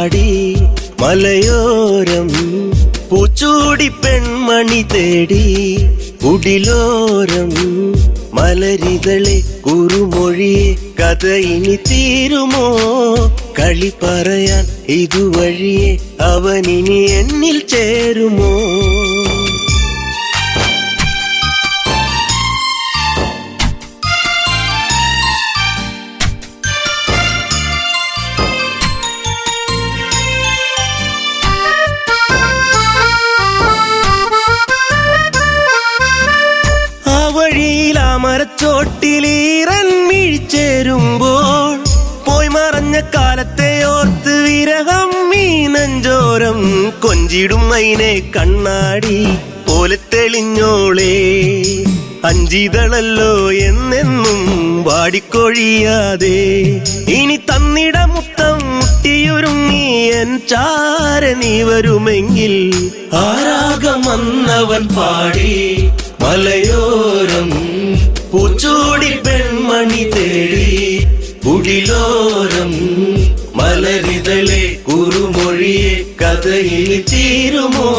പാടി മലയോരം പൂച്ചൂടി പെൺമണി തേടി കുടിലോരം മലരിതളെ കുറുമൊഴിയെ കഥ ഇനി തീരുമോ കളി പറയാൻ ഇതുവഴിയെ അവനിനി എന്നിൽ ചേരുമോ മരച്ചോട്ടിലീറൻ വീഴ്ചേരുമ്പോൾ പോയി മറഞ്ഞ കാലത്തെ ഓർത്ത് വിരഹം ഈ നെഞ്ചോരം കൊഞ്ചിടും മൈനെ കണ്ണാടി പോലെ തെളിഞ്ഞോളേ അഞ്ചിതളല്ലോ എന്നെന്നും വാടിക്കൊഴിയാതെ ഇനി തന്നിട മുത്തം മുട്ടിയൊരുങ്ങി എൻ ചാര നീ വരുമെങ്കിൽ ആരാഗം വന്നവൻ പാടി മലയോരം പൂച്ചൂടി പെൺമണി തേടി കുടിലോരം മലരിതളെ കുറുമൊഴിയെ കഥയിൽ തീരുമോ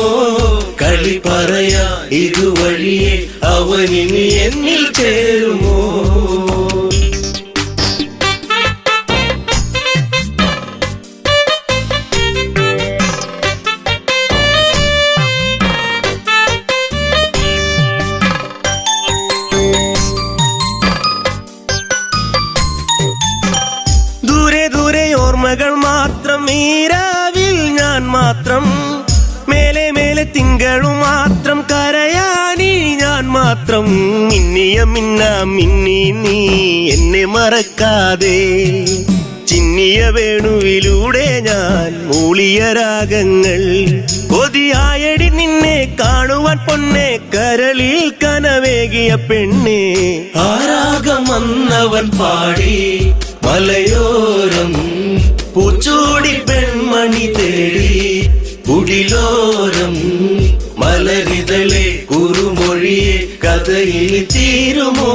കളി പറയാ ഇതുവഴിയെ അവനിനി എന്നിൽ ചേരുമോ ഓർമ്മകൾ മാത്രം ഈരാവിൽ ഞാൻ മാത്രം മേലെ മേലെ തിങ്കളും മാത്രം കരയാനി ഞാൻ മാത്രം മിന്നിയ മിന്നി നീ എന്നെ മറക്കാതെ ചിന്നിയ വേണുവിലൂടെ ഞാൻ മൂളിയ രാഗങ്ങൾ കൊതിയായടി നിന്നെ കാണുവാൻ പൊന്നെ കരളിൽ കനവേകിയ പെണ്ണെ ആരാഗം വന്നവൻ പാടി മലയോരം പൂച്ചൂടി പെൺമണി തേടി കുടിലോരം മലരിതളെ കുറുമൊഴിയെ കഥയിൽ തീരുമോ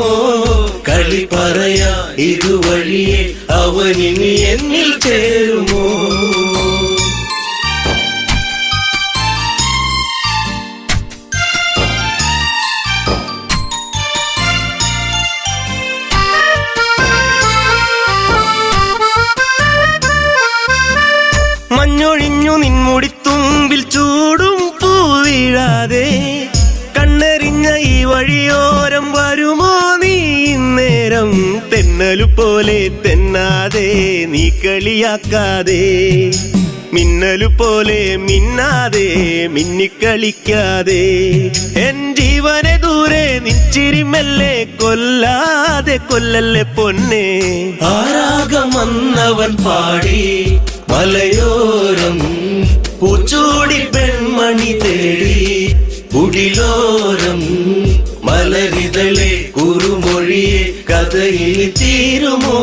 കളി പറയാ ഇതുവഴിയെ അവനിനി എന്നിൽ ചേരുമോ മഞ്ഞൊഴിഞ്ഞു നിൻമുടിത്തുമ്പിൽ ചൂടും പൂവീഴാതെ കണ്ണെറിഞ്ഞ ഈ വഴിയോരം വരുമോ നീ ഇന്നേരം തെന്നലു പോലെ തെന്നാതെ നീ കളിയാക്കാതെ മിന്നലു പോലെ മിന്നാതെ മിന്നിക്കളിക്കാതെ എൻ ജീവനെ ദൂരെ നിച്ചിരിമല്ലേ കൊല്ലാതെ കൊല്ലല്ലേ പൊന്നെ ആരാഗം വന്നവൻ പാടി മലയോരം പൂച്ചൂടി പെൺമണി തേടി കുടിലോരം മലരിതളെ കുറുമൊഴിയെ കഥയിൽ തീരുമോ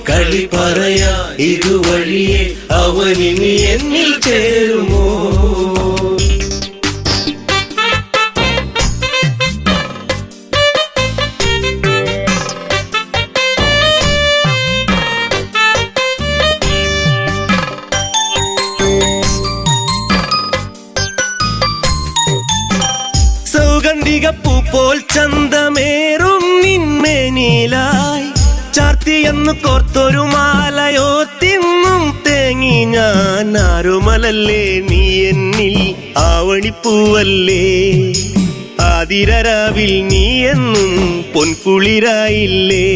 കളി പറയാ ഇതുവഴിയെ അവനിനി എന്നിൽ ചേരുമോ സൗഗന്ധികപ്പൂ പോൽ ചന്തമേറും നിന്മേനിലായി ചാർത്തിയെന്നു കോർത്തൊരു മാലയോ തിന്നും തേങ്ങി ഞാൻ ആരുമലല്ലേ നീ എന്നിൽ ആവണിപ്പൂവല്ലേ ആതിരരാവിൽ നീ എന്നും പൊൻകുളിരായില്ലേ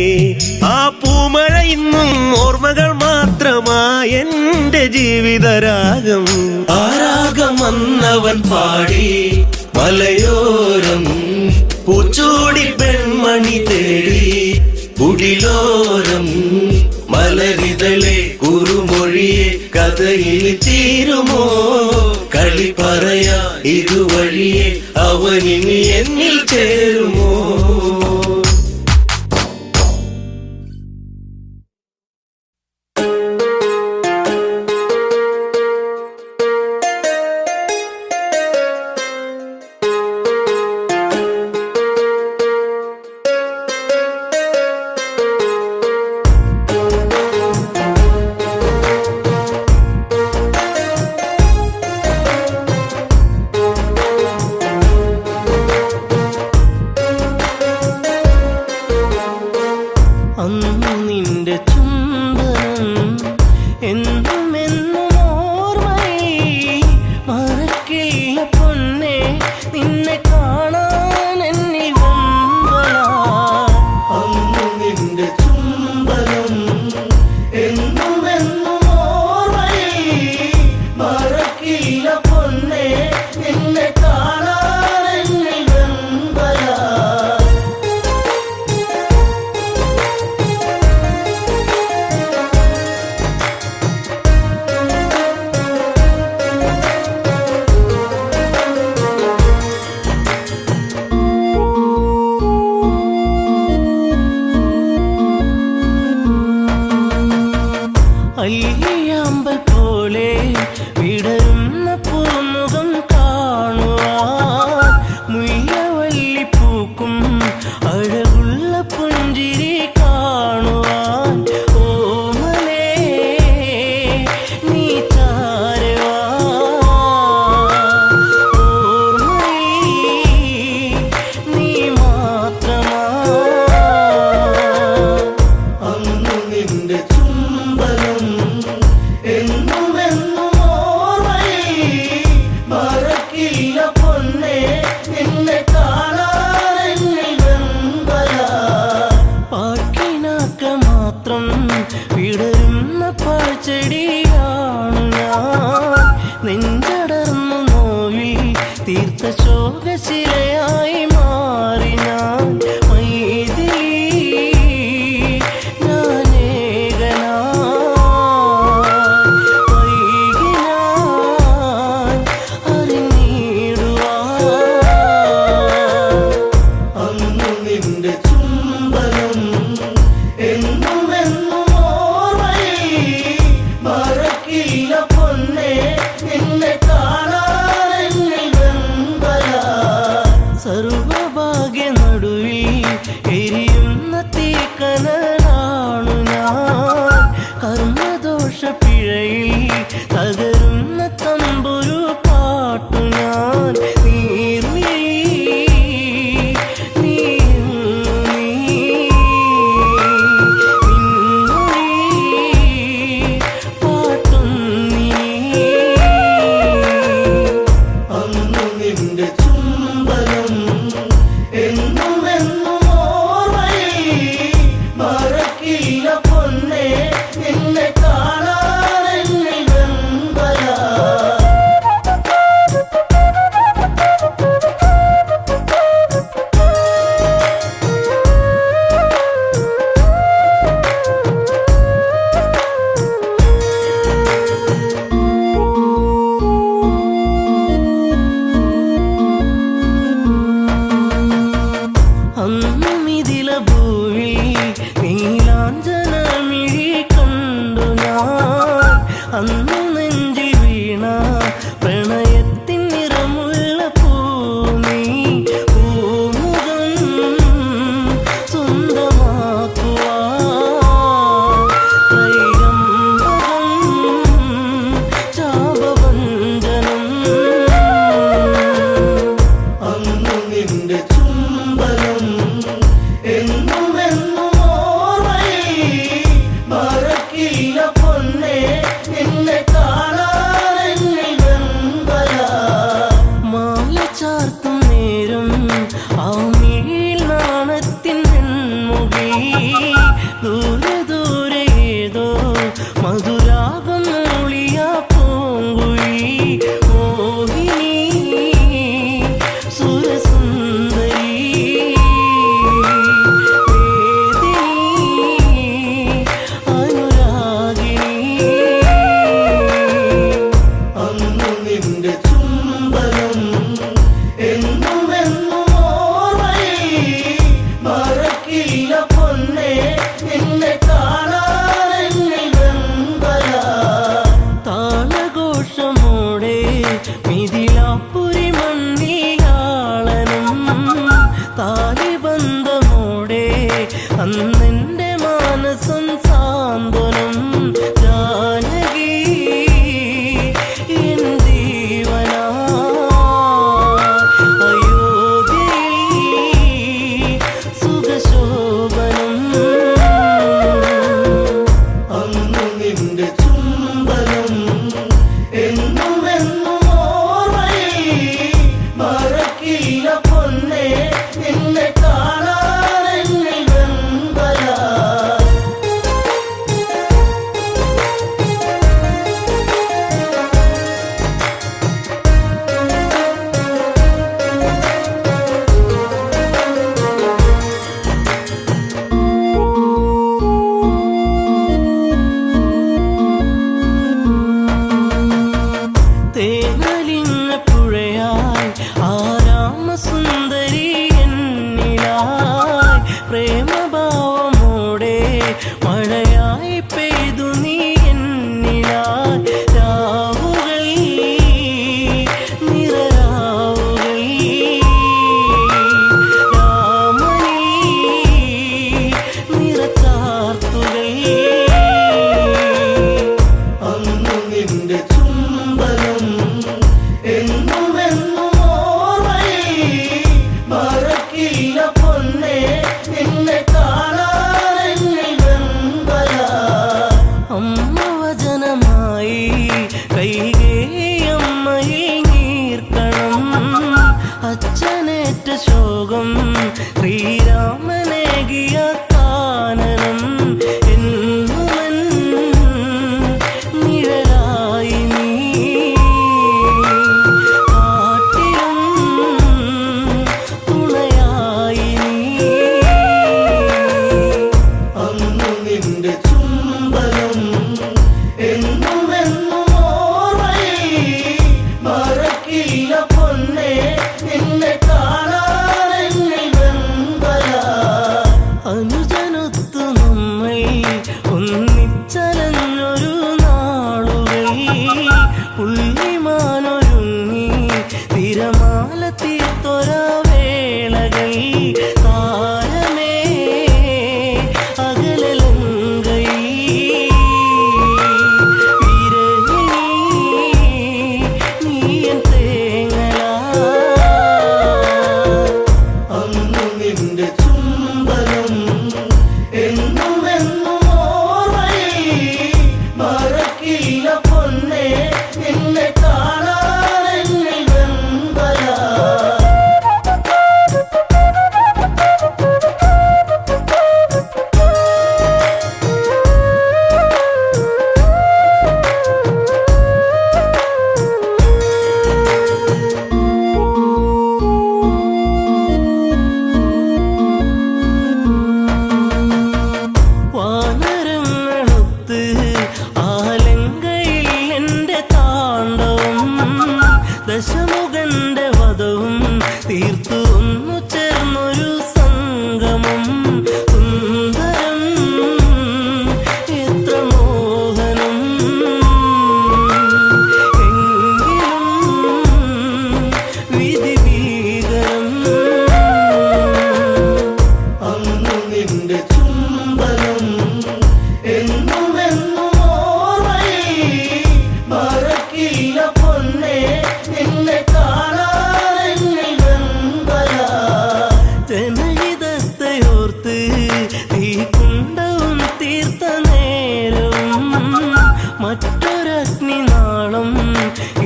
ആ പൂമഴ ഇന്നും ഓർമ്മകൾ മാത്രമായി എന്റെ ജീവിതരാഗം ആരാഗം വന്നവൻ പാടി മലയോരം പൂച്ചൂടി പെൺമണി തേടി കുടിലോരം മലരിതളെ കുറുമൊഴിയെ കഥയിൽ തീരുമോ കളി പറയാ ഇതുവഴിയെ അവനിനി എന്നിൽ ചേരുമോ ലോകശിലയായി മാറി ഞാൻ മൈഥിലി സർവഭാഗ്യ നടുവിൽ എരിയുന്ന തീക്കനലാണു ഞാൻ കർമ്മദോഷ പിഴയിൽ തകരുന്ന തമ്പുരു പാട്ടു ഞാൻ അന്നു നെഞ്ചിൽ വീണ പ്രണയത്തിൻ നിറമുള്ള പൂമി പൂമുഖം സ്വന്തമാക്കുവാൻ ചാപവഞ്ചനം അന്നു നിന്റെ ചുംബനം എന്നും എന്നും ഓർമ്മയിൽ മറക്കില്ല പൊന്നേ നിന്നെ കാണാനെന്നിൽ വെമ്പല മാല ചാർത്തും നേരം ആ മിഴിയിൽ നാണത്തിൻ വെൺമുഖി ദൂരെ ദൂരെ ഏതോ മധുരാഗം മൂളിയ പൂങ്കുഴി മോഹിനി സുരസുന്ദരി മിഥിലാപുരി മണ്ണിയാളനും താലിബന്ധമോടെ അന്നെന്റെ മാനസം സാന്ത്വനം ജാനകി എൻ ജീവന അയോധ്യയിൽ സുഖശോഭനം അന്നു നിന്റെ ചുംബനം എന്നും പൊന്നേ നിന്നെ കാണാനെന്നിൽ വെമ്പല തേനലിഞ്ഞ പുഴയായി സുന്ദരി എന്നിലായി പ്രേമഭാവമോടെ മഴയായി പെയ്തു നീ എന്നിലായി രാവുകൾ നിറരാവുകൾ രാമനിൽ നിറച്ചാർത്തുകൾ അന്നു നിന്റെ ചുംബനം എന്നും മറക്കില്ല പൊന്നേ നിന്നെ കാണാനെന്നിൽ വെമ്പല അമ്മ വചനമായി കൈകേയമ്മയിൽ നീർക്കണം അച്ഛനേറ്റ ശോകം ശ്രീരാമനേകിയ കാനനം എന്നുമൻ നിഴലായി നീ പുള്ളിമാനൊരുങ്ങി തിരമാല തീർത്തൊര വേളകൾ താരമേ അകലലങ്കൈ വിരഹിണി നീയൻ തേങ്ങലാ അന്നു നിന്റെ ചുംബനം എന്നും എന്നും ഓർമ്മയിൽ മറക്കില്ല പൊന്നേ നിന്നെ കാണാൻ എന്നിൽ വെമ്പലാ വാനരങ്ങളൊത്ത് ആലങ്കയിൽ എൻ്റെ താണ്ഡവം ദശമുഖന്റെ വധവും തീർത്തു ഒന്നു ചേർന്നൊരു സംഗമം സുന്ദരം എത്ര മോഹനം എങ്കിലും വിധി ഭീകരം അന്നു നിന്റെ ചുംബനം എന്നും എന്നും ഓർമ്മയിൽ മറക്കില്ല പൊന്നേ നിന്നെ കാണാൻ എന്നിൽ വെമ്പലാ ജനഹിതത്തെ ഓർത്ത് തീക്കുണ്ടവും തീർത്ത നേരവും മറ്റൊരഗ്നിനാളം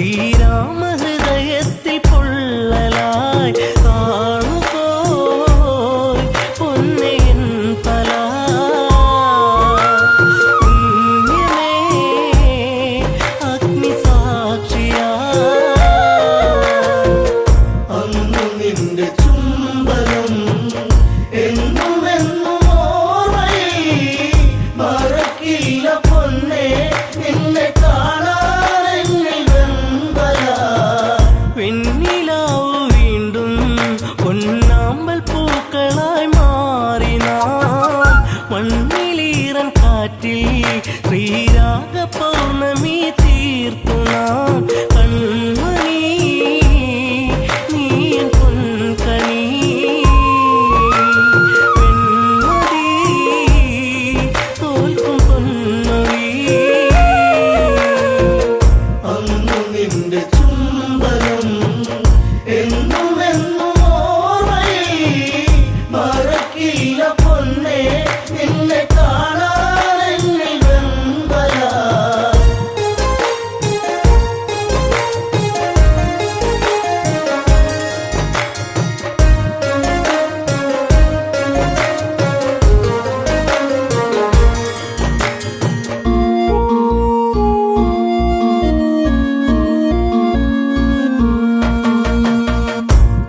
ഈ രാമഹൃദയത്തിൽ പൊള്ളലായി താണുപോയി പൊന്നയൻ തല പുണ്യമേ അഗ്നിസാക്ഷിയാ അന്നു നിന്റെ ചുംബനം എന്നും എന്നും ഓർമ്മയിൽ മറക്കില്ല പൊന്നേ നിന്നെ കാണാൻ എന്നിൽ വെമ്പലാ വെണ്ണിലാവു വീണ്ടും പൊന്നാമ്പൽ പൂക്കളായി മാറി നാം മണ്ണിലീറൻ കാറ്റിൽ ശ്രീരാഗ പൗർണമി തീർത്തു നാം കൺമണി നീയൻ പൊൻകണി വെൺമതി തോൽക്കും പൊന്നൊഴി അന്നു നിന്റെ ചുംബനം എന്നും എന്നും ഓർമ്മയിൽ മറക്കില്ല പൊന്നേ നിന്നെ കാണാൻ എന്നിൽ വെമ്പലാ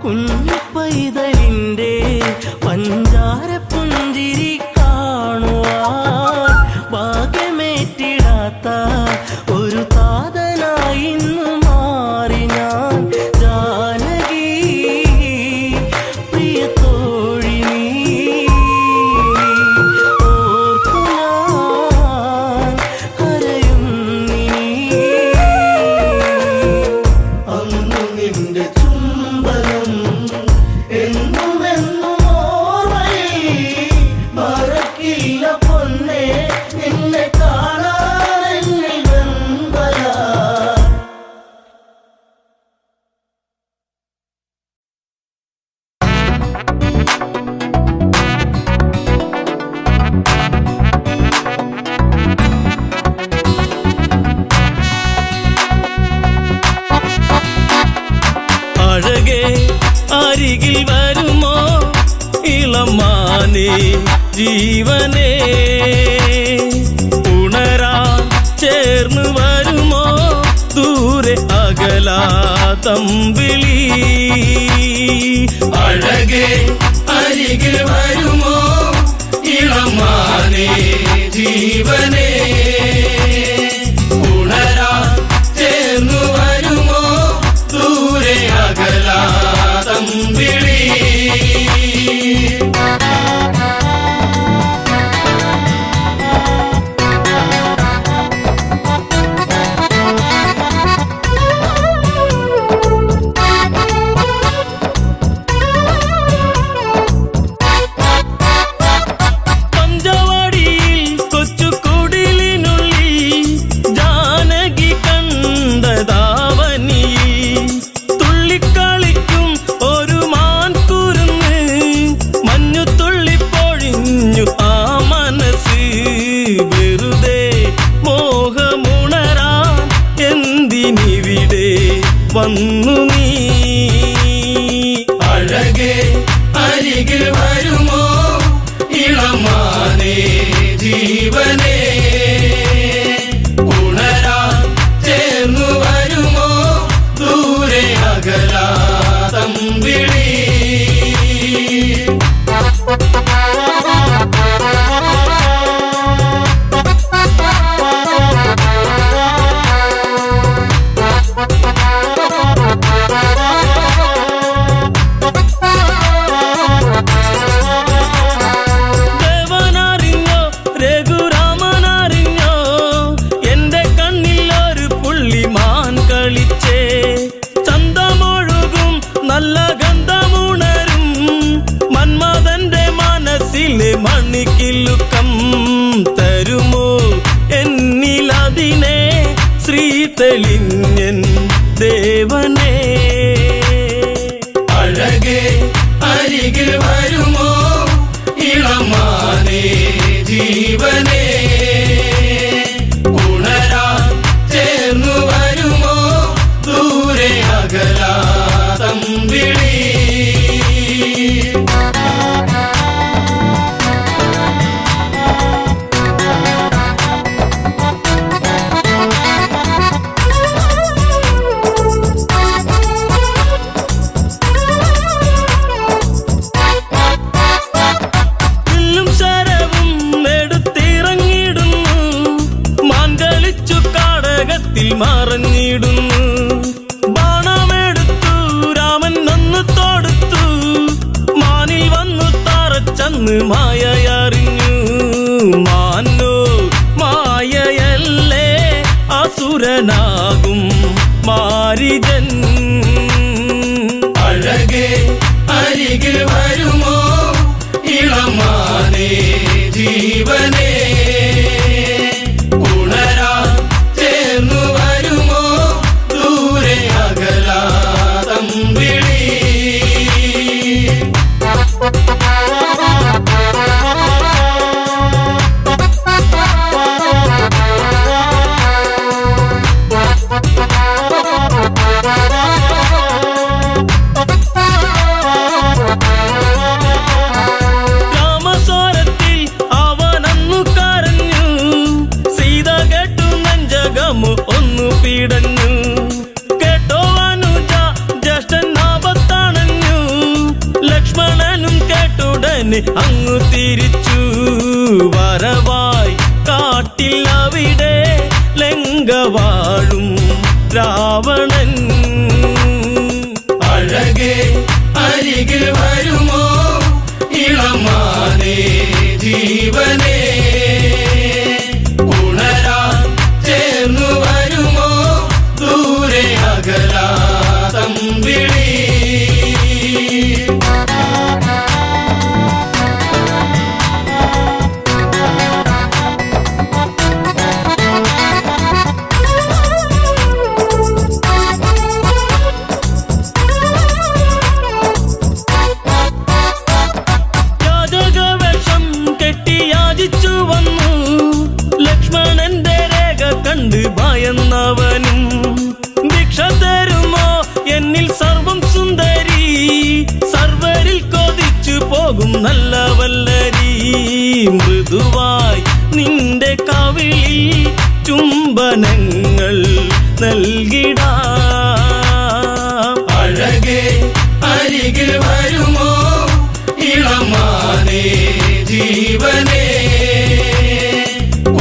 കുഞ്ഞു പൈതലിൻ്റെ പഞ്ചാര പുഞ്ചിരി കാണുവാൻ ഭാഗ്യമേറ്റിടാത്ത ഒരു താതനായി ഇന്നു മാറി ഞാൻ ജാനകി പ്രിയ തോഴി നീ ഓർത്തു ഞാൻ കരയുന്നിനി അന്നു നിന്റെ ചുംബനം എന്നും എന്നും ഓർമ്മയിൽ മറക്കില്ല പൊന്നേ നിന്നെ കാണാൻ എന്നിൽ വെമ്പലാ അഴകേ അരികിൽ വരുമോ ഇളമാനേ ജീവനേ ഉണരാൻ ചേർന്ന് വരുമോ ദൂരെ അകലാ തമ്പിളി അഴകേ അരികിൽ വരുമോ ഇളമാനേ ജീവനേ ഉണരാൻ ചേർന്നു വരുമോ ദൂരെ അകലാ തമ്പിളി എന്തിനിവിടെ വന്നു നീ അഴകേ അരികിൽ വരുമോ ഇളമാനേ ജീവനേ ഉണരാൻ ചേർന്നു വരുമോ ദൂരെ അകലാതമ്പിളി ദേവനറിഞ്ഞോ രഘുരാമനറിഞ്ഞോ എന്റെ കണ്ണിൽ ഒരു പുള്ളിമാൻ കളിച്ചേ ചന്തമൊഴുകും നല്ല ഗന്ധമുണരും മന്മഥന്റെ മനസ്സിലെ മണിക്കിലുക്കം തരുമോ എന്നിലതിനെ ശ്രീ തെളിഞ്ഞൻ ദേവനേ അഴകേ അരികിൽ വരുമോ ഇളമാനേ ജീവനേ ഉണരാൻ ചേർന്നു വരുമോ ദൂരെ അകലാതമ്പിളി വില്ലും ശരവും എടുത്തിറങ്ങിടുന്നു മാൻകളിച്ചു കാടകത്തിൽ മറഞ്ഞിടുന്നു ബാണമെടുത്തു രാമൻ ഒന്ന് തൊടുത്തു മാനിൽ വന്നു തറച്ചന്ന് മായയറിഞ്ഞു മാനോ മായയല്ലേ അസുരനാകും മാരിജൻ അഴകേ അരികിൽ വരുമോ ഇളമാനേ ജീവനേ ഉണരാൻ ചേർന്നു വരുമോ ദൂരെ അകലാതമ്പിളി രാമസ്വരത്തിൽ അവനന്നു കരഞ്ഞു സീത കേട്ടു നെഞ്ചകമു ഒന്നു പീടഞ്ഞു കേട്ടോ അനുജ ജ്യേഷ്ഠൻ ആപത്തണഞ്ഞു ലക്ഷ്മണനും കേട്ടുടനെ അങ്ങു തിരിച്ചു വരവായി കാട്ടിൽ അവിടെ ലങ്ക വാഴും രാവണൻ അഴകേ അരികിൽ വരുമോ ഇളമാനേ ജീവനേ ഉണരാൻ ചേർന്നു വരുമോ ദൂരെ അകലാതമ്പിളി യാചകവേഷം കെട്ടി യാചിച്ചു വന്നു ലക്ഷ്മണന്റെ രേഖ കണ്ട് ഭയന്നവനും ഭിക്ഷ തരുമോ എന്നിൽ സർവം സുന്ദരി സർവരിൽ കൊതിച്ചു പോകും നല്ല വല്ലരി മൃദുവായി നിന്റെ കവിളിൽ ചുംബനങ്ങൾ നൽകിടാം അഴകേ അരികിൽ വരുമോ ഇളമാനേ ജീവനേ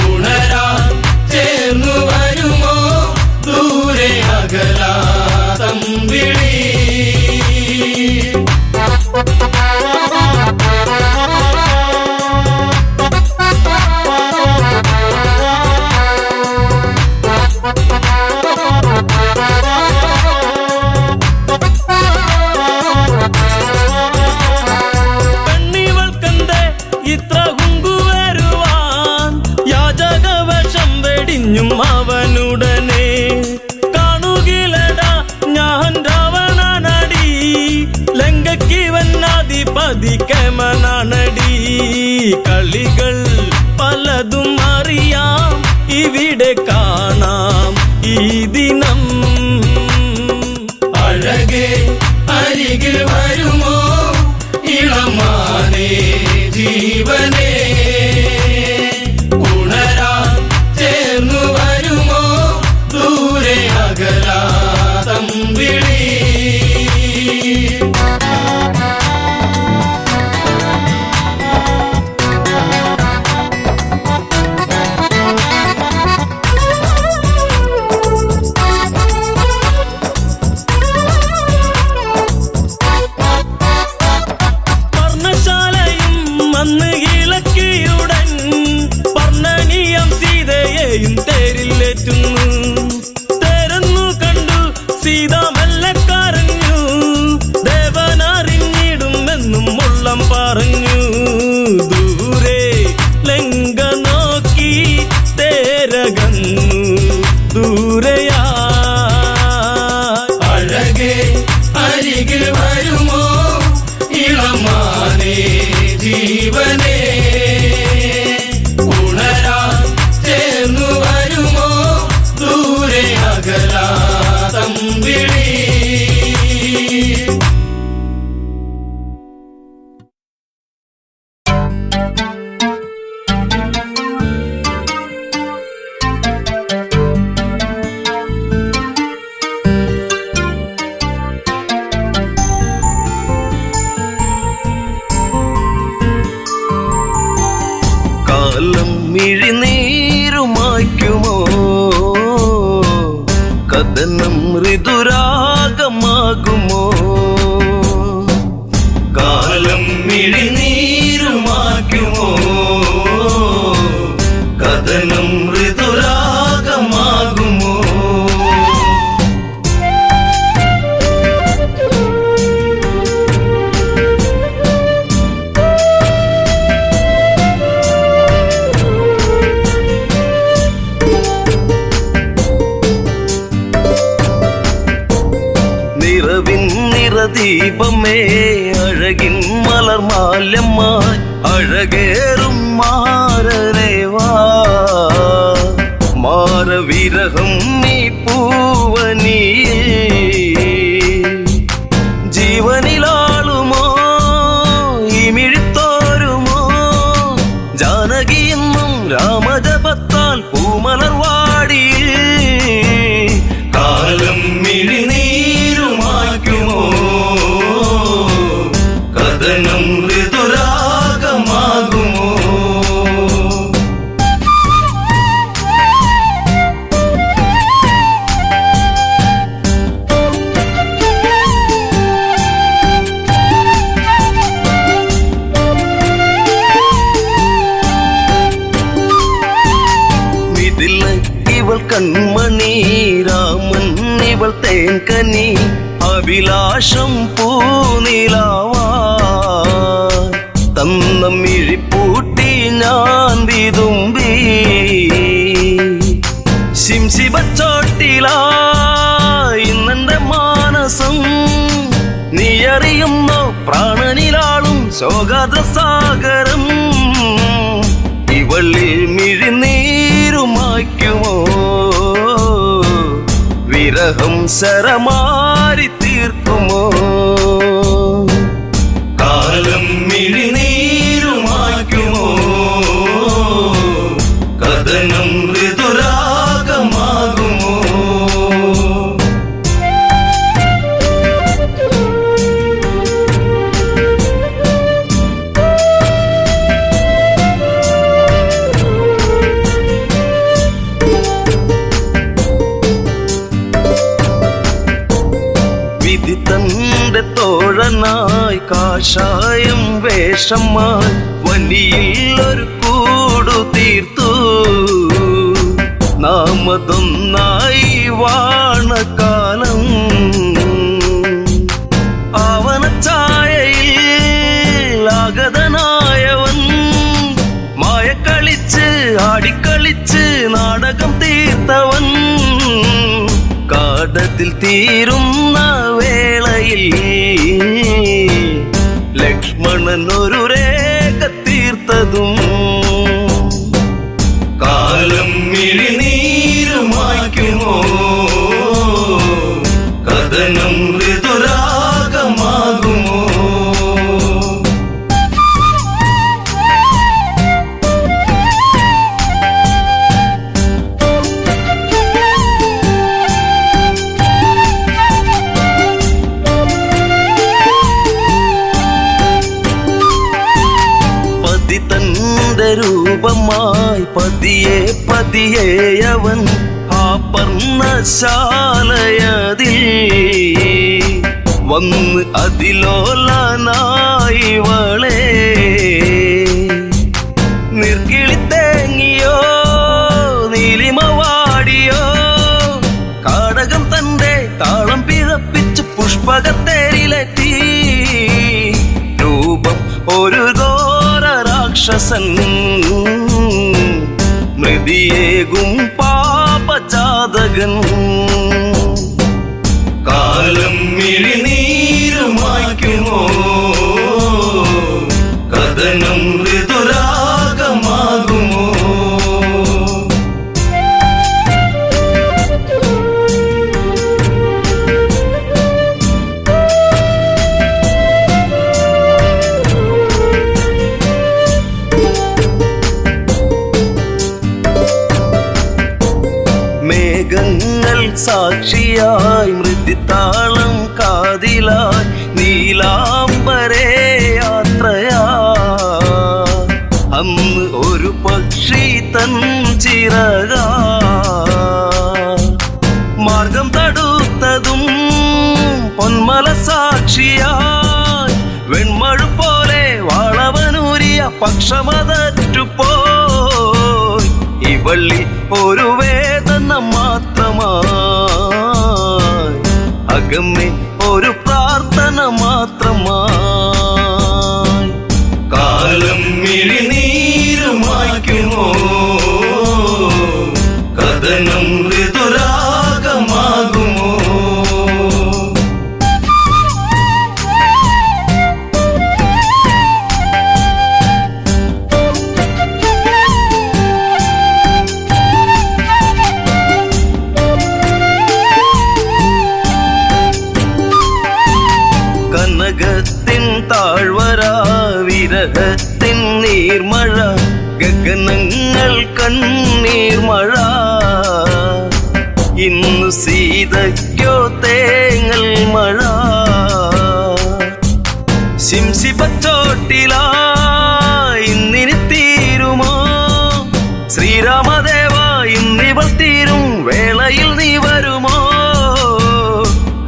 ഉണരാൻ ചേർന്നു വരുമോ ദൂരെ അകലാതമ്പിളി പെണ്ണിവൾക്കെന്തേ ഇത്ര കുങ്കുവരുവാൻ യാചകവേഷം വെടിഞ്ഞും അവനുടനെ കാണുകിലടാ ഞാൻ രാവണനടി ലങ്കയ്ക്കിവനാധിപതി കേമനാണടി കളികൾ പലതും അറിയാം ഇവിടെ കാണാം ഈ ദിനം അഴകേ അരികിൽ വരുമോ ഇളമാനേ ജീവനേ ഉണരാൻ ചേർന്നു വരുമോ ദൂരെ അകലാതം വിളി അന്ന് ഇളക്കിയുടൻ പർണനീയം സീതയെയും തേരിലേറ്റുന്നു തേരുന്നു കണ്ടു സീത മെല്ലെ കരഞ്ഞു ദേവനറിഞ്ഞിടുമെന്നും ഉള്ളം പറഞ്ഞു ദൂരെ ലങ്ക നോക്കി തേരകന്നു ദൂരയാ അഴകേ അരികിൽ വരുമോ ഇളമാനേ ജീവനേ ഉണരാൻ ചേർന്നു വരുമോ ദൂരെ അകലാതം വിളി കാലം മിഴിനീരുമായ്ക്കുമോ കഥനം ഋതുരാഗമാകുമോ കാലം മിഴിനീരുമായ്ക്കുമോ കഥനം ഋതുരാഗമാകുമോ ദീപമേ അഴകിൻ മലർമാല്യമായി അഴകേറും മാരരേവാ മാരവിരഹം നീ പൂവനീ ജീവനിലാളുമോ ഈ മിഴിത്തോരുമോ ജാനകിയെന്നും രാമജപത്താൽ പൂമലർവാടി കാലം മിഴിനീരുമായ്ക്കുമോ കഥനം ഋതുരാഗമാകുമോ ഇവൾ കൺമണി രാമൻ ഇവൾ തേൻകനി അഭിലാഷം പൂനിലാവാ തന്ന മിഴിപ്പൂട്ടി ഞാൻ വിതുമ്പി ശിംശിബച്ചോട്ടിലായി ഇന്നെന്റെ മാനസം നീ അറിയുന്നോ പ്രാണനിലാളും ശോകാദ്രസാഗരം ഇവളിൽ മിഴിനീരുമായ്ക്കുമോ വിരഹം ശരമാരി തീർക്കുമോ കാലം മിഴിനീരുമായ്ക്കുമോ കഥനം ഋതുരാഗമാകുമോ തന്റെ തോഴനായി കാഷായം വേഷമായി വനിയിൽ ഒരു കൂടു തീർത്തു നാമതൊന്നായി വാണകാലം ആവനച്ചായയിൽ ആഗതനായവൻ മായക്കളിച്ച് ആടിക്കളിച്ച് നാടകം തീർത്തവൻ കാടത്തിൽ തീരുന്ന വേളയിൽ ലക്ഷ്മണൻ ഒരു രേഖ തീർത്തതും കാലം മിഴിനീരുമായ്ക്കുമോ കഥനം ഋതു രൂപമായി പതിയെ പതിയെ അവൻ ആ പർണശാലയതിൽ വന്ന് അതിലോലനായി വളേ നിർക്കിളിത്തേങ്ങിയോ നീലിമവാടിയോ കാടകം തന്റെ താളം പിഴപ്പിച്ച് പുഷ്പകത്തേരിലെത്തി രൂപം ഒരു ഘോര രാക്ഷസൻ മൃതിയേകും പാപജാതകൻ കാലം മിഴിനീരുമായ്ക്കുമോ കഥനം ഋതുരാഗമാകുമോ മേഘങ്ങൾ സാക്ഷിയായി മൃദുതാളം കാതിലായി നീലാംബരേ യാത്രയാ അന്ന് ഒരു പക്ഷി തൻ ചിറക മാർഗം തടുത്തതും പൊന്മല സാക്ഷിയായി വെൺമഴു പോലെ വാളവനൂരിയ പക്ഷമതറ്റുപോയി ഇവള്ളി ഒരു വേദന മാത്രമായി അകമ്മേ ഒരു പ്രാർത്ഥന മാത്രമായി കാലം മിഴിനീരുമായ്ക്കുമോ കഥനം ഋതുരാഗമാകുമോ കനകത്തിൻ താഴ്വര വിരഹത്തിൻ നീർമഴ ഗഗനങ്ങൾ കണ്ണീർമഴ ഇന്നു സീതയ്ക്കോ തേങ്ങൽ മഴ ശിംശിപ്പച്ചോട്ടിലായി ഇന്നിനി തീരുമോ ശ്രീരാമദേവ ഇന്നിവൾ തീരും വേളയിൽ നീ വരുമോ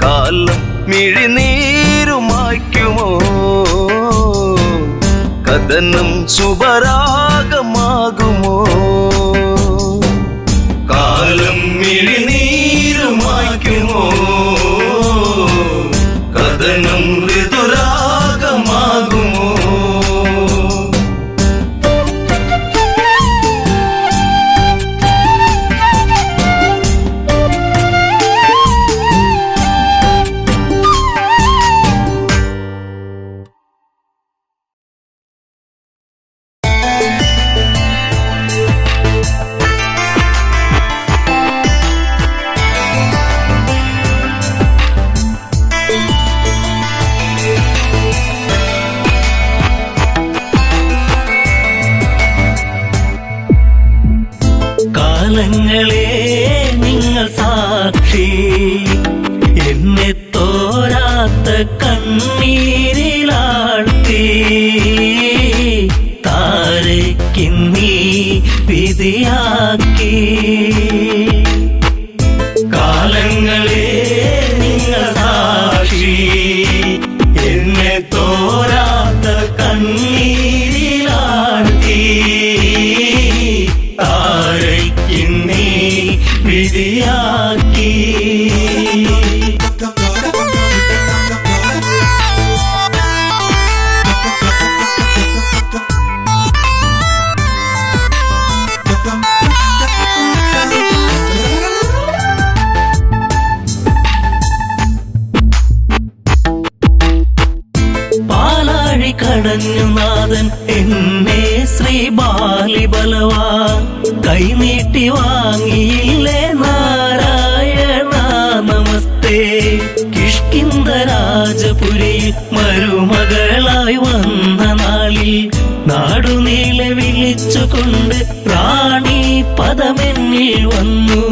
കാലം മിഴിനീരുമായ്ക്കുമോ കഥനം ശുഭരാഗമാകുമോ കാലം മിഴിനീരുമായ്ക്കുമോ കഥനം ഋതുരാഗമാകുമോ കാലങ്ങളെ നിങ്ങൾ സാക്ഷി എന്നെ തോരാത്ത കണ്ണീരിലാഴ്ത്തി താരയ്ക്കിന്നീ വിധിയാക്കി കാലങ്ങളെ നിങ്ങൾ സാക്ഷി എന്നെ തോരാത്ത കണ്ണീരിലാഴ്ത്തി താരയ്ക്കിന്നീ വിധിയാക്കി പാലാഴി കടഞ്ഞു നാഥൻ എന്നെ ശ്രീ ബാലിബലവാ കൈനീട്ടി വാങ്ങിയില്ലേ നാരായണ നമസ്തേ കിഷ്കിന്ധ രാജപുരിയിൽ മരുമകളായി വന്ന നാളിൽ നാടുനീളെ വിളിച്ചുകൊണ്ട് റാണി പദമെന്നിൽ വന്നു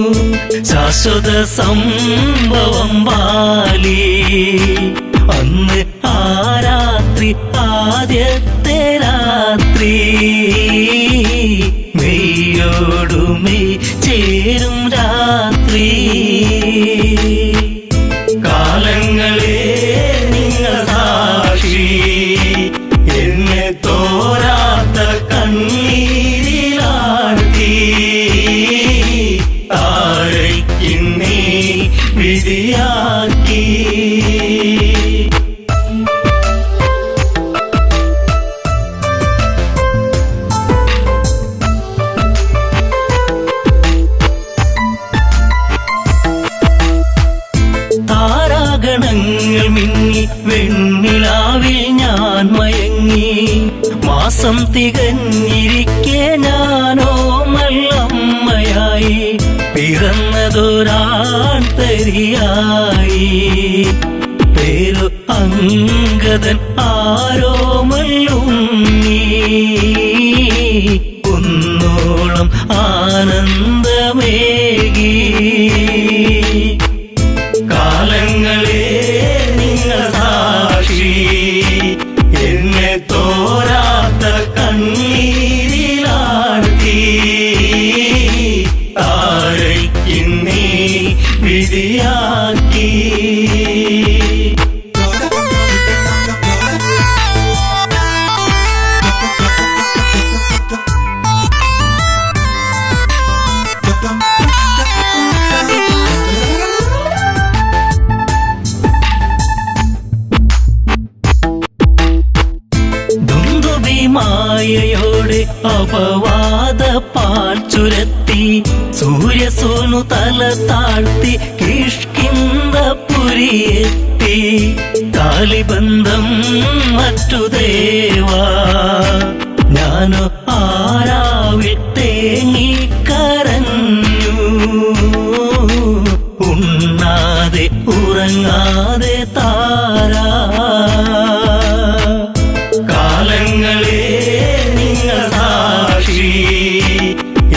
ശാശ്വത സംഭവം ബാലി അന്ന് ആ രാത്രി ആദ്യത്തെ രാത്രി വിധിയാക്കി. താരാഗണങ്ങൾ മിന്നി വെണ്ണിലാവിൽ ഞാൻ മയങ്ങി. മാസം തികഞ്ഞിരിക്കെ ഞാനോ നല്ലമ്മയായി പിറന്നതൊരാൺ തരിയായി. പേരു അങ്കദൻ ആരോമല്ലുണ്ണി. കുന്നോളം ആനന്ദമേകി. കാലങ്ങളെ നിങ്ങൾ സാക്ഷി, എന്നെ തോരാത്ത കണ്ണീരിലാഴ്ത്തി. താരയ്ക്കിന്നീ വിധിയാക്കി. മായയോടെ അപവാദ പാൽ ചുരത്തി. സൂര്യസോനു തല താഴ്ത്തി കിഷ്കിന്ധപുരിയെത്തി. കാലിബന്ധം മറ്റു ദേവാ, ഞാനോ ആരാവിൽ തേങ്ങിക്കരഞ്ഞു. ഉണ്ണാതെ ഉറങ്ങാതെ താരാ. കാലങ്ങളെ നിങ്ങൾ സാക്ഷി,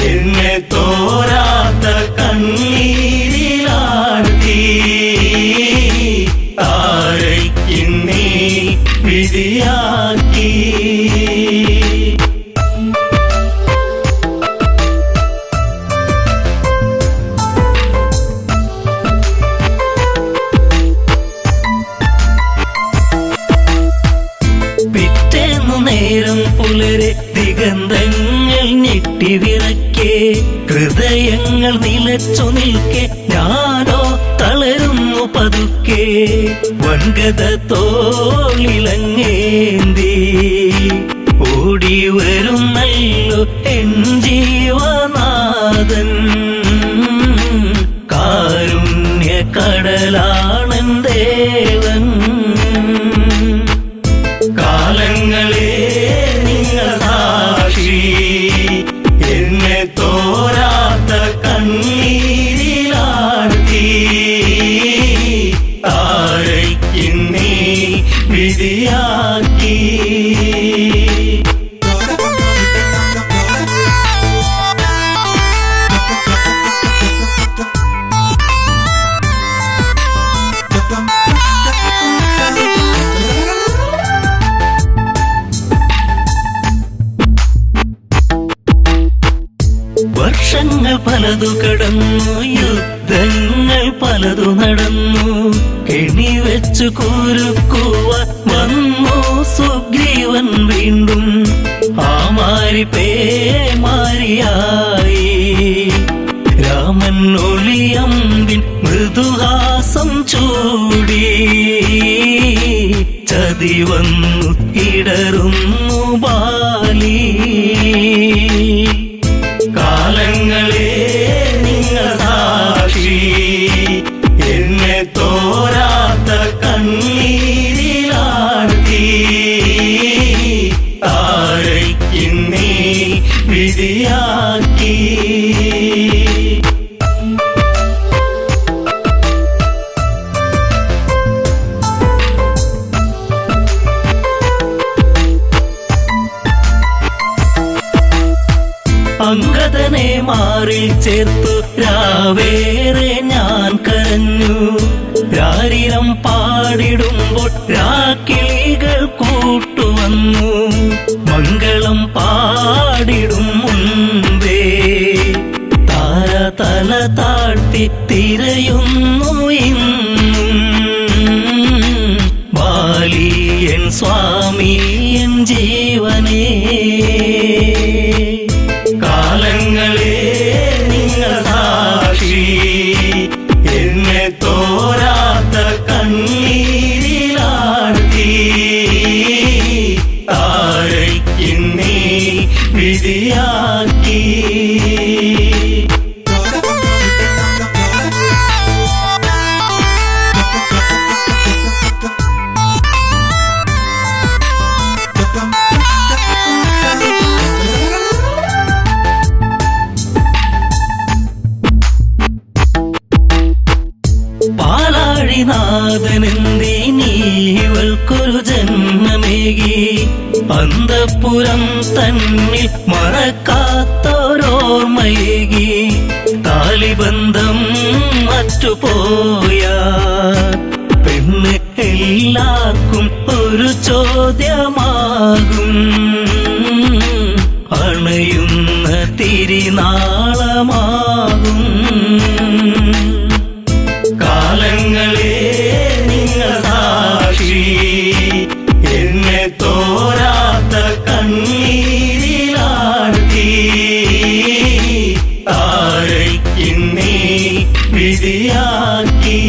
എന്നെ തോരാത്ത കണ്ണീരിലാഴ്ത്തി. താരയ്ക്കിന്നീ വിധിയാക്കി. പിറ്റേന്നു നേരം പുലരെ ദിഗന്ധങ്ങൾ ഞെട്ടിവിറക്കെ. ഹൃദയങ്ങൾ നിലച്ചു നിൽക്കെ ഞാനോ തളരുന്നു പതുക്കെ. വൻഗത തോളിലങ്ങേന്തി ഓടി വരുന്നല്ലോ എൻ ജീവനാഥൻ. കാരുണ്യ കടലാണൻ ദേവൻ. കാലങ്ങളെ നിങ്ങൾ സാക്ഷി, എന്നെ തോരാത്ത കണ്ണീരിലാഴ്ത്തി. താരയ്ക്കിന്നീ വിധിയാക്കി. വർഷങ്ങൾ പലതു കടന്നു, യുദ്ധങ്ങൾ പലതു നടന്നു. കെണിവെച്ചു കുരുക്കുവാൻ വന്നു സുഗ്രീവൻ വീണ്ടും. ആ മാരി പേമാരിയായി. രാമൻ ഒളിയമ്പിൻ മൃദുഹാസം ചൂടി. ചതി വന്നു ഇടറുന്നു ബാലി. കാലങ്ങളെ നിങ്ങൾ സാക്ഷി, എന്നെ തോരാത്ത കണ്ണീരിലാഴ്ത്തി. താരയ്ക്കിന്നീ വിധിയാക്കി. അങ്കദനെ മാറിൽ ചേർത്തു രാവേറെ ഞാൻ കരഞ്ഞു. രാരിരം പാടിടുമ്പോൾ രാക്കിളികൾ കൂട്ടുവന്നു. മംഗളം പാടിടും മുൻപേ താര തല താഴ്ത്തി തിരയുന്നു ഇന്നും. ബാലിയൻ സ്വാമി എൻ ജീവനേ. കാലങ്ങളെ നിങ്ങൾ സാക്ഷി, എന്നെ തോ നീവൾക്കൊരു ജന്മമേകി അന്തഃപുരം തന്നിൽ മറക്കാത്തോരോർമ്മയേകി താലിബന്ധം മറ്റുപോയ പെണ്ണ് എല്ലാവർക്കും ഒരു ചോദ്യമാകും അണയുന്ന തിരിനാളമാകും കാലങ്ങളെ നിങ്ങൾ സാക്ഷി എന്നെ തോരാത്ത കണ്ണീരിലാഴ്ത്തി താരയ്ക്കിന്നീ വിധിയാക്കി.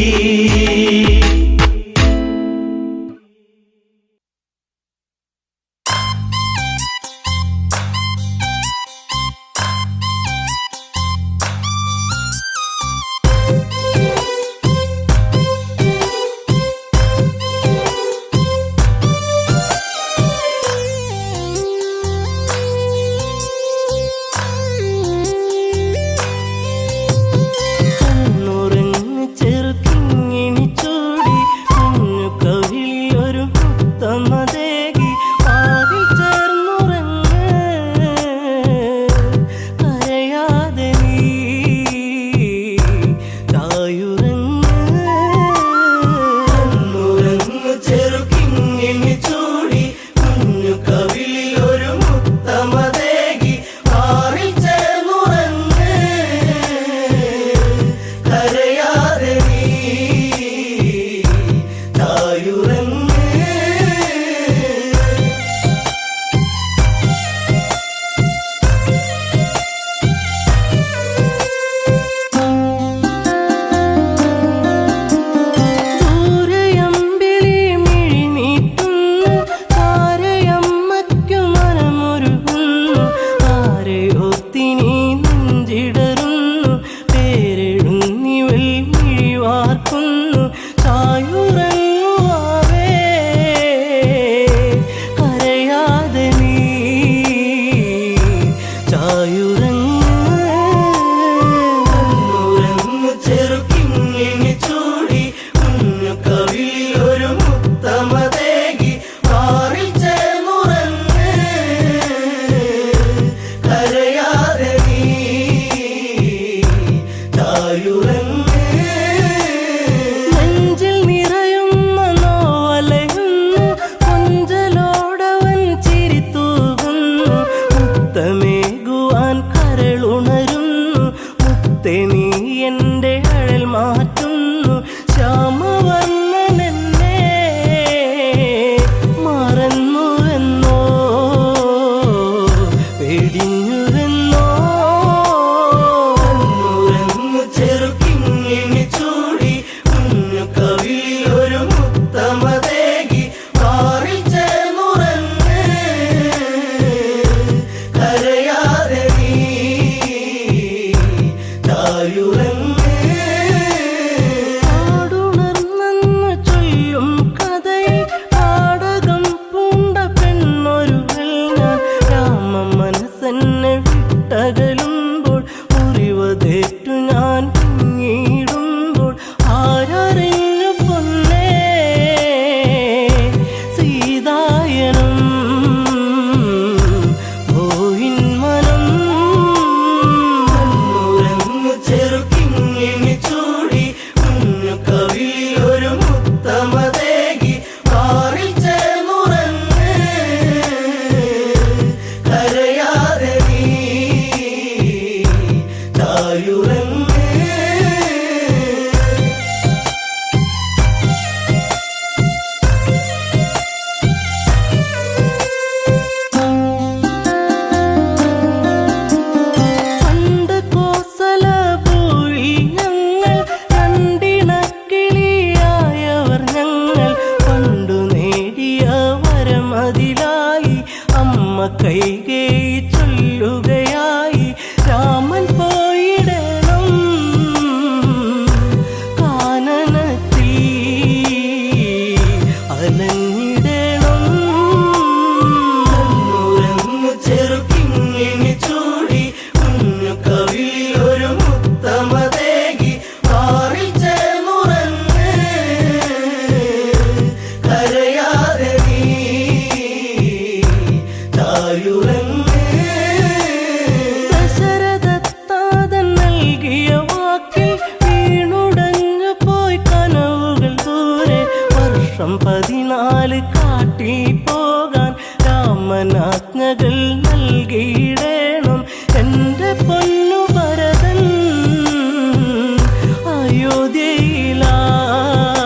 വർഷം 14 കാട്ടിൽ പോകാൻ രാമനാജ്ഞകൾ നൽകിയിടേണം എൻ്റെ പൊന്നു ഭരതൻ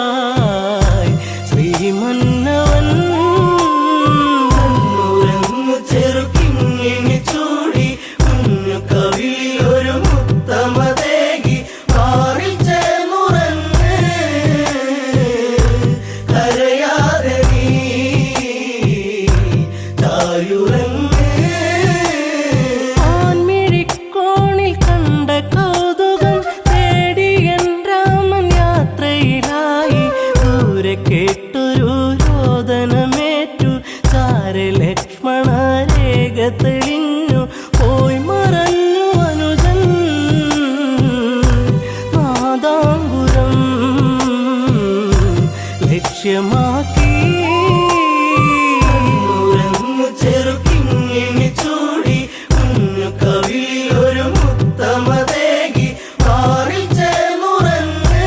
അയോധ്യയിലായി ശ്രീമന്നവൻ ചെറുക്കിങ്ങിനി ചൂടി കുഞ്ഞു കവിളിൽ ഒരു മുത്തമതേകി മാറിൽ ചേർന്നുറങ്ങ് കരയാതെ നീ ചായുറങ്ങ് ആൺമിഴിക്കോണിൽ കണ്ട കൗതുകം തേടി എൻ രാമൻ യാത്രയിലായി ദൂരെ കേട്ടൊരു രോദനമേറ്റു ചാരെ ലക്ഷ്മണ രേഖ തെളിഞ്ഞു പോയി മറഞ്ഞു അനുജൻ നാദാംബുരം ലക്ഷ്യമാക്കി ചെറുക്കിങ്ങിനി ചൂടി കുഞ്ഞു കവിളിൽ ഒരു മുത്തമതേകി മാറിൽ ചേർന്നുറങ്ങ്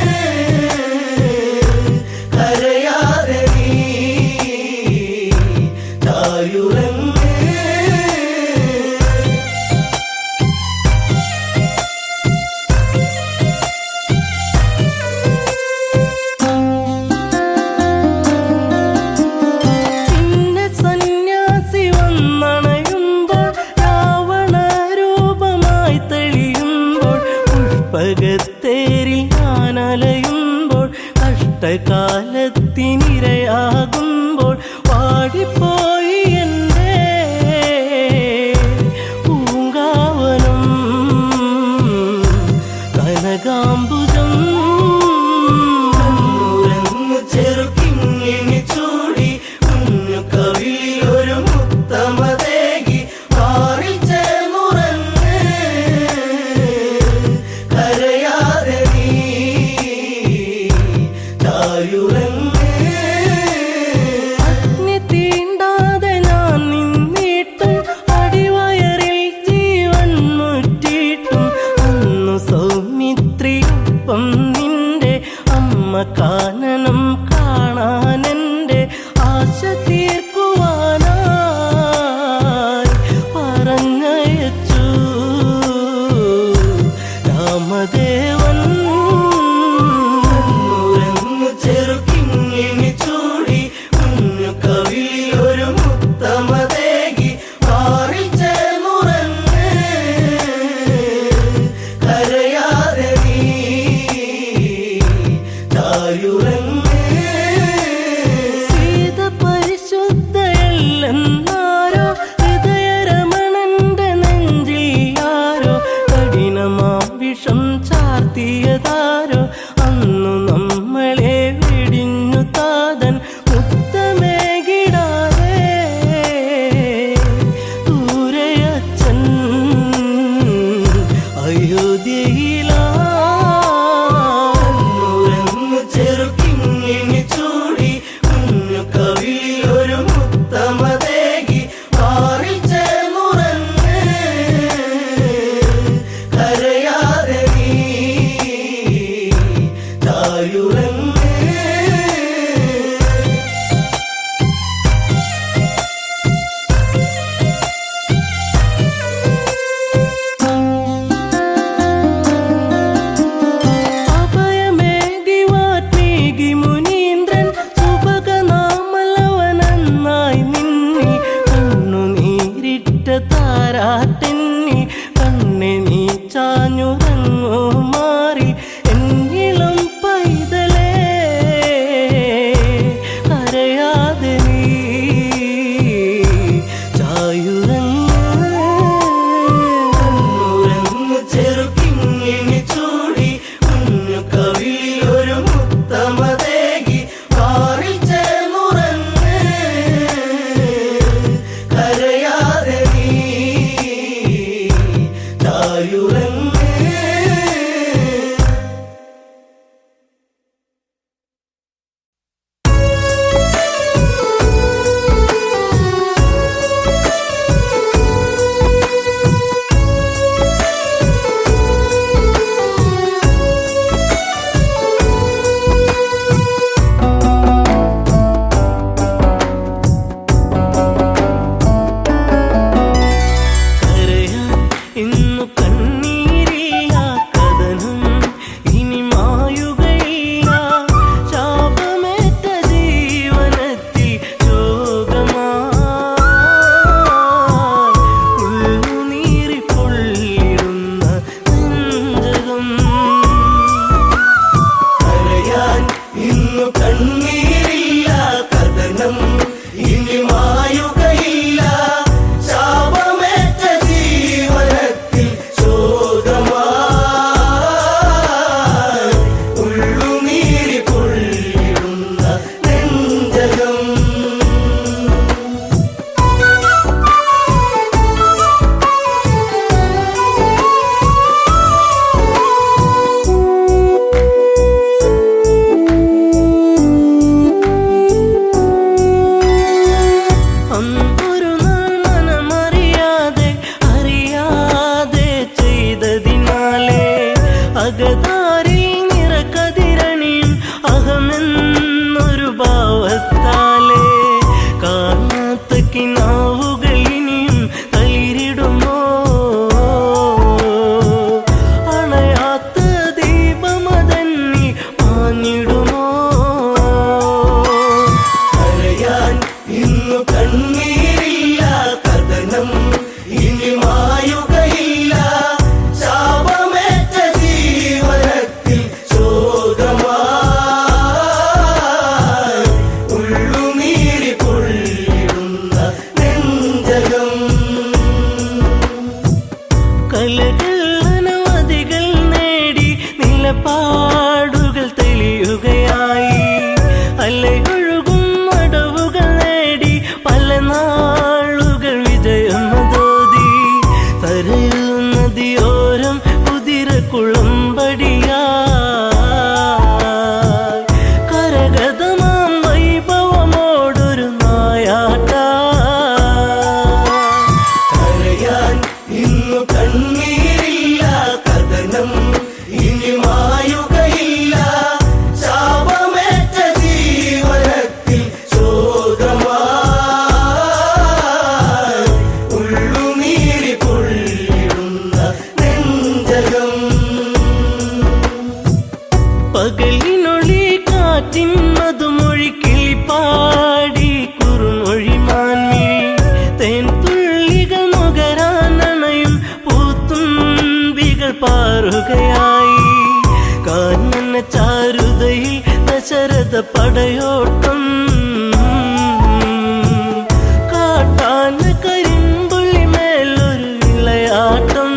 കരയാതെ നീ ചായുറങ്ങ് പിന്നെ സന്യാസി വന്നണയുമ്പോൾ രാവണ രൂപമായി തെളിയുമ്പോൾ പുഷ്പകത്തേരിൽ ഞാനലയുമ്പോൾ കഷ്ടകാലത്തിനിരയാകുമ്പോൾ പാടിപ്പോയി എൻ്റെ പൂങ്കാവനം കനകാംബുജം ചെറുക്കിങ്ങിനി ചൂടി കുഞ്ഞു കവിളിൽ ഒരു മുത്തമതേകി മാറിൽ ചേർന്നുറങ്ങ് കരയാതെ നീ ചായുറങ്ങ് അഗ്നി തീണ്ടാതെ ഞാൻ നിന്നിട്ടും അടിവയറിൽ ജീവൻ മുറ്റിയിട്ടും അന്നു സൗമിത്രിയൊപ്പം നിന്റെ അമ്മ കാനനം കാണാനെൻ്റെ ആശ തീർക്കുവാനായി പറഞ്ഞയച്ചു രാമദേവൻ ചെറുക്കിങ്ങിനി ചൂടി കുഞ്ഞു കവിളിൽ ഒരു മുത്തമതേകി മാറിൽ ചേർന്നുറങ്ങ് കരയാതെ നീ ചായുറങ്ങ് സീത പരിശുദ്ധ കണ്ണീരില്ല കഥനം ഇനി മായുകയില്ല ശാപമേറ്റ ജീവനത്തിൽ ശോകമായി ഉള്ളുനീരി പൊള്ളിടുന്ന നെഞ്ചകം അന്നൊരു നാൾ മനമറിയാതെ അറിയാതെ ചെയ്തതിനാലേ അകതാരിൽ നിറകതിരണിയും അഹമെന്നൊരു ഭാവത്താലേ കാണാത്ത കിനാവുകൾ ഇനിയും തളിരിടുമോ അണയാത്ത ദീപമതന്നി മാഞ്ഞിടുമോ കരയാൻ ഇന്നു കണ്ണീരില്ല കഥനം ഇനി മായുകയില്ല ശാപമേറ്റ ജീവനത്തിൽ ശോകമായി ഉള്ളുനീരി പൊള്ളിടുന്ന നെഞ്ചകം കലകൾ അനവധികൾ നേടി നിലപാടുകൾ തെളിയുകയായി അലയൊഴുകും അടവുകൾ നേടി പല നാളുകൾ വിജയമതോതി തരയൂ നദിയോരം കുതിരക്കുളമ്പടിയായി കരഗതമാം വൈഭവമോടൊരു നായാട്ട കരയാൻ ഇന്നു കണ്ണീരില്ല കഥനം ഇനി മായുകയില്ല ശാപമേറ്റ ജീവനത്തിൽ ശോകമായി ഉള്ളുനീരി പൊള്ളിടുന്ന നെഞ്ചകം പകലിനൊളി കാറ്റിൻ മധുമൊഴി കിളിപ്പാടി കുറുമൊഴി മാൻമിഴി തേൻ തുള്ളികൾ നുകരാനണയും പൂത്തുമ്പികൾ പാറുകയായി കാനന ചാരുതയിൽ ദശരഥ പടയോട്ടം കാട്ടാന കരിമ്പുള്ളി മേലൊരു വിളയാട്ടം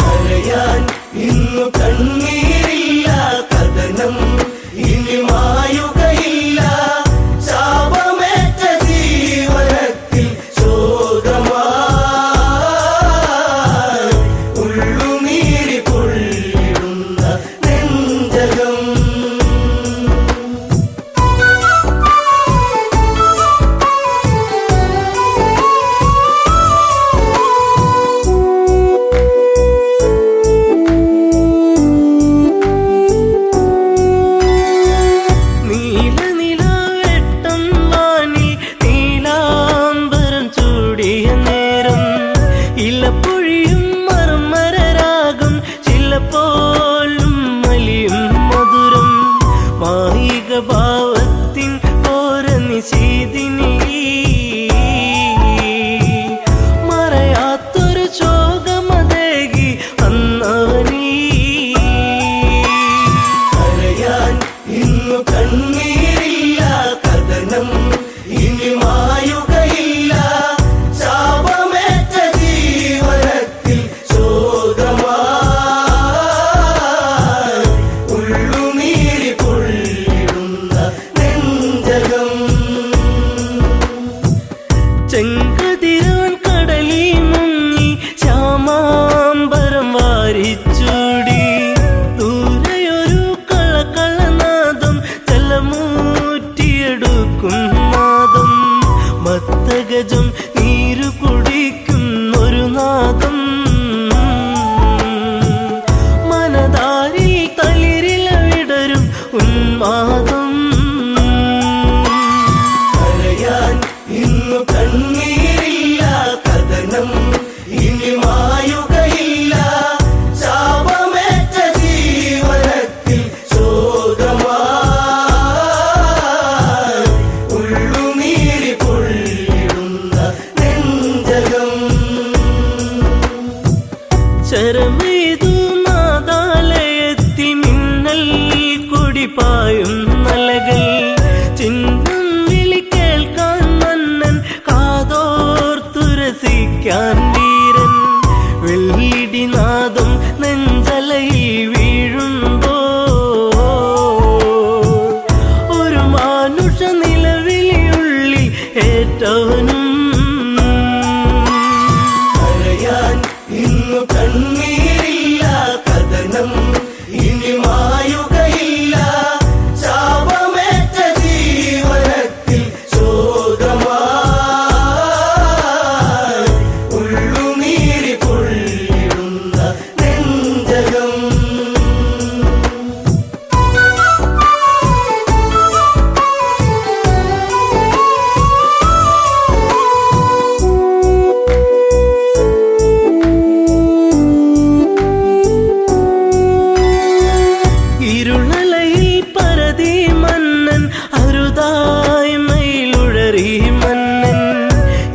കരയാൻ ഇന്നു കണ്ണീരില്ല കഥനം ഇനി മായുകയില്ല ശാപമേറ്റ ജീവനത്തിൽ ശോകമായി ഉള്ളുനീരി പൊള്ളിടുന്ന നെഞ്ചകം നീലനിലാവെട്ടം വാനിൽ നീലാംബരം ചൂടിയ നേരം ഇലപ്പൊഴിയും മർമരരാഗം ചിലപ്പോലും മലിയും മധുരം മായിക ഭാവത്തിൻ ഓര നിശീതിനി മറയാത്തൊരു ശോകമതേകി അന്നവനീ കരയാൻ ഇന്നു കണ്ണീരില്ല കഥനം ഇനി മായുകയില്ല ശാപമേറ്റ ജീവനത്തിൽ ശോകമായി ഉള്ളുനീരി പൊള്ളിടുന്ന നെഞ്ചകം ചെങ്കതിരാൻ കടലിൽ മുങ്ങി ശ്യാമാംബരം വാരിച്ചൂടി ദൂരെയൊരു കളകളനാദം ജലമൂറ്റിയെടുക്കും നാദം മത്തഗജം നീരു കുടിക്കും ഒരു നാദം മനതാരിൽ തളിരില വിടരും ഉന്മാദം കരയാൻ ഇന്നു കണ്ണീരില്ല കഥനം ഇനി മായുകയില്ല ശാപമേറ്റ ജീവനത്തിൽ ശോകമായി ഉള്ളുനീരി പൊള്ളിടുന്ന നെഞ്ചകം ശരമെയ്തു നാദാലയത്തി മിന്നൽ കൊടി പായും നലകൾ ചിഹ്നം വിളി കേൾക്കാൻ മന്നൻ കാതോർത്തുരസിക്കാൻ വീരൻ വെള്ളിടിനാദം നെഞ്ചലയിൽ വീഴുമ്പോ ഒരു മാനുഷ നിലവിളിയുള്ളിൽ ഏറ്റവനും കരയാൻ ഇന്നു കണ്ണീരില്ല കഥനം ഇനി മായുകയില്ല ശാപമേറ്റ ജീവനത്തിൽ ശോകമായി ഉള്ളുനീരി പൊള്ളിടുന്ന നെഞ്ചകം ഇരുളലയിൽ പരതി മന്നൻ അരുതായ്മയിലുഴറി മന്നൻ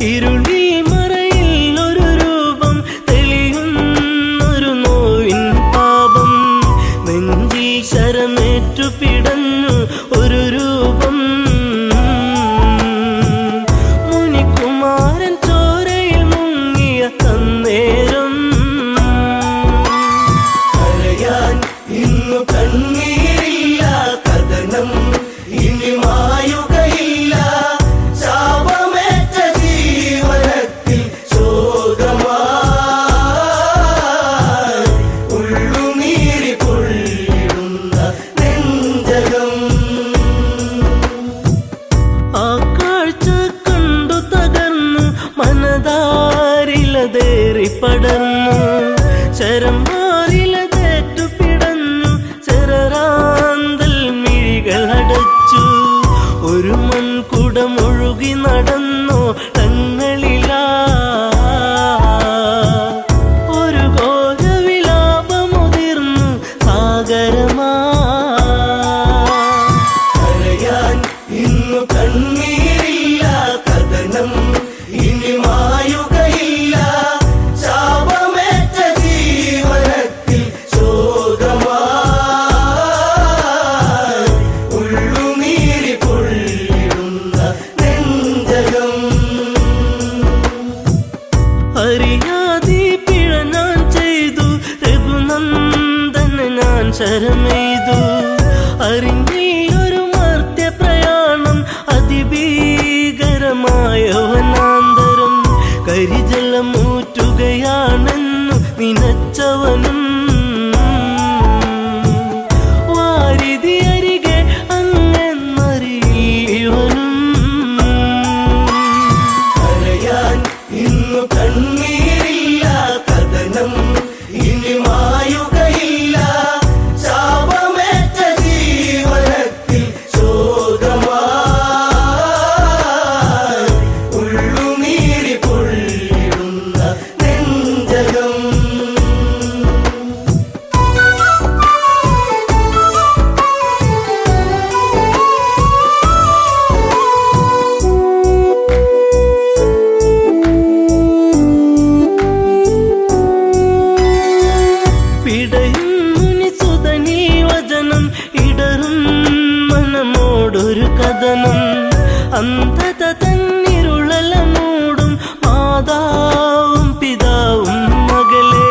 ഇരുളിൽ മറയിൽ ഒരു രൂപം തെളിയുന്നൊരു നോവിൻ പാപം നെഞ്ചിൽ ശരമേറ്റു പിടഞ്ഞു ഒരു രൂപം മുനികുമാരൻ ചോരയിൽ മുങ്ങിയ അന്നേരം കരയാൻ ഇന്നു കണ്ണീരില്ല കഥനം ഇനി മായുകയില്ല ശാപമേറ്റ ജീവനത്തിൽ ശോകമായി ഉള്ളുനീരി പൊള്ളിടുന്ന നെഞ്ചകം ആ കാഴ്ച കണ്ടു തകർന്നു മനതാരിലതേറി പടർന്നു ശരമാരിലതേറ്റു പിടഞ്ഞു ചെറാന്തൽ മിഴികൾ അടച്ചു ഒരു മൺകുടമൊഴുകി നടന്നു തങ്ങളിലാ ഒരു ഘോരവിലാപമുതിർന്നു സാഗരമാ കരയാൻ ഇന്നു കണ്ണീരില്ല കഥനം ഇനി മായുകയില്ല ശാപമേറ്റ ജീവനത്തിൽ ശോകമായി ഉള്ളുനീരി പൊള്ളിടുന്ന നെഞ്ചകം അറിയാതെ പിഴ ഞാൻ ചെയ്തു രഘുനന്ദന ഞാൻ ശരമെയ്തു അറിഞ്ഞൊരു മർത്യ പ്രയാണം അതിഭീകരമായ വനാന്തരം കരിജലമൂറ്റുകയാണെന്നു നിനച്ചവനും വാരിധി അരികെ അങ്ങെന്നറിയിവനും കരയാൻ ഇന്നു കണ്ണീരില്ല കഥനം ഇനി മായുകയില്ല ശാപമേറ്റ ജീവനത്തിൽ ശോകമായി ഉള്ളുനീരി പൊള്ളിടുന്ന നെഞ്ചകം പിടയും മുനിസുതനീ വചനം ഇടറും മനമോടൊരു കഥനം അന്ധത തന്നിരുളല മൂടും മാതാവും പിതാവും മകളെ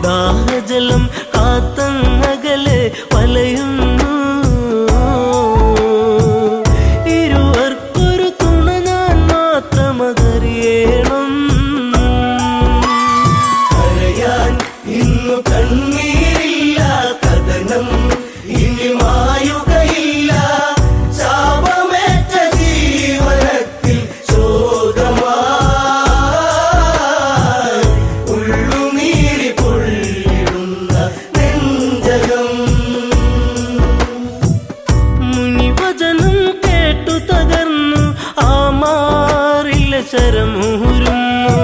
ദാഹജലം കാത്തങ്ങകലെ വലയുന്നു ഇരുവർക്കൊരു തുണ ഞാൻ മാത്രമതറിയണം കരയാൻ ഇന്നു കണ്ണീരില്ല കഥനം ഇനി മായുകയില്ല ശാപമേറ്റ ജീവനത്തിൽ ശോകമായി ഉള്ളുനീരി പൊള്ളിടുന്ന നെഞ്ചകം മുനിവചനം കേട്ടു തകർന്നു ആ മാറില ശരമൂരുന്നു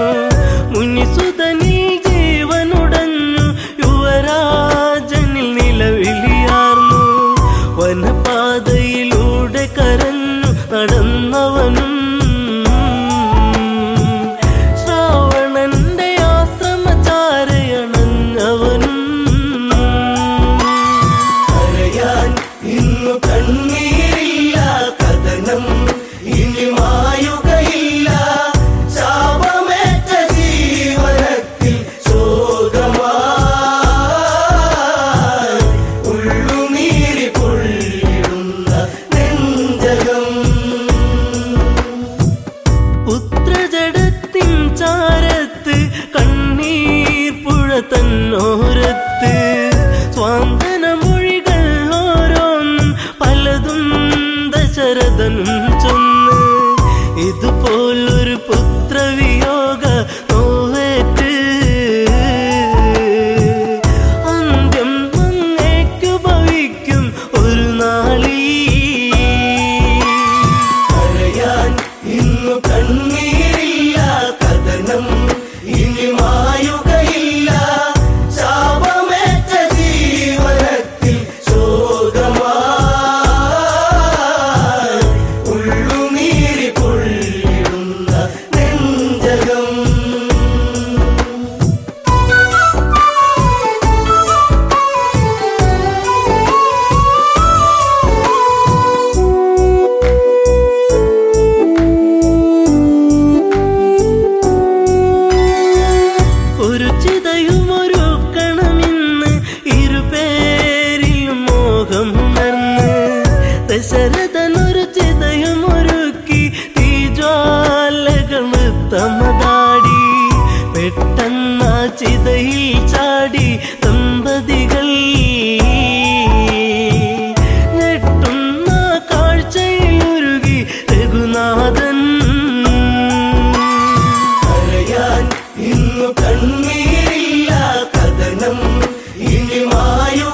മുനിസുതനിൽ ജീവനുടഞ്ഞു യുവരാജനിൽ നിലവിളിയാർന്നു വനപാതയിലൂടെ കരഞ്ഞു നടന്നവനും ശ്രാവണന്റെ ആശ്രമചാരയണഞ്ഞവനും കരയാൻ ഇന്നു കണ്ണീരില്ല കഥനം ഇനി മായുകയില്ല ശാപമേറ്റ ജീവനത്തിൽ ശോകമായി ഉള്ളുനീരി പൊള്ളിടുന്ന നെഞ്ചകം പുത്രജടത്തിൻ ചാരത്ത് കണ്ണീർ പുഴ തന്നോരത്ത് സ്വാന്തന മൊഴികൾ ഓരോന്നും പലതും ദശരഥനും ചൊന്ന് ഇതുപോലൊരു പുത്രവിയോഗ നോവേറ്റ് അന്ത്യം അങ്ങേക്കു ഭവിക്കും ഒരു നാളീ കരയാൻ ഇന്നു കണ്ണീരില്ല കഥനം ഇനി മായുകയില്ല ശാപമേറ്റ ജീവനത്തിൽ ശോകമായി ഉള്ളുനീരി പൊള്ളിടുന്ന നെഞ്ചകം ഒരു ചിതയുമൊരുക്കണമെന്ന് ഇരുപേരിലും മോഹമുണർന്ന് ദശരഥനൊരു ചിതയുമൊരുക്കി തീജ്വാലകൾ നൃത്തമതാടി പെട്ടെന്ന ചിതയിൽ ചാടി ദമ്പതികൾ ഞെട്ടുന്ന കാഴ്ചയിൽ ഉരുകി രഘുനാഥൻ കരയാൻ ഇന്നു കണ്ണീരില്ല കഥനം ഇനി മായു